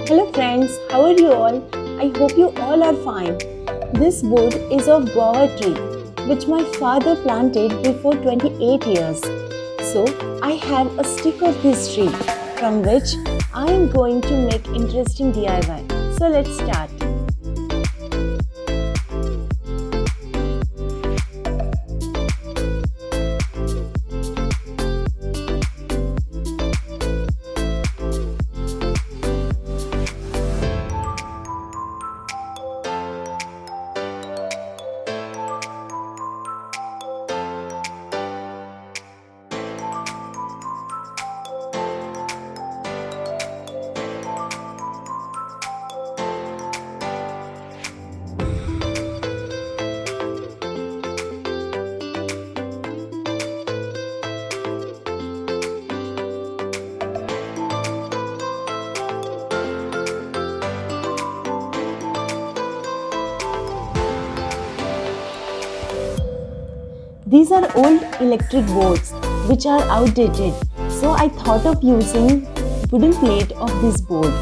Hello friends, how are you all? I hope you all are fine. This board is of guava tree which my father planted before 28 years. So I have a stick of this tree from which I am going to make interesting DIY. So let's start. These are old electric boards which are outdated, so I thought of using wooden plate of this board.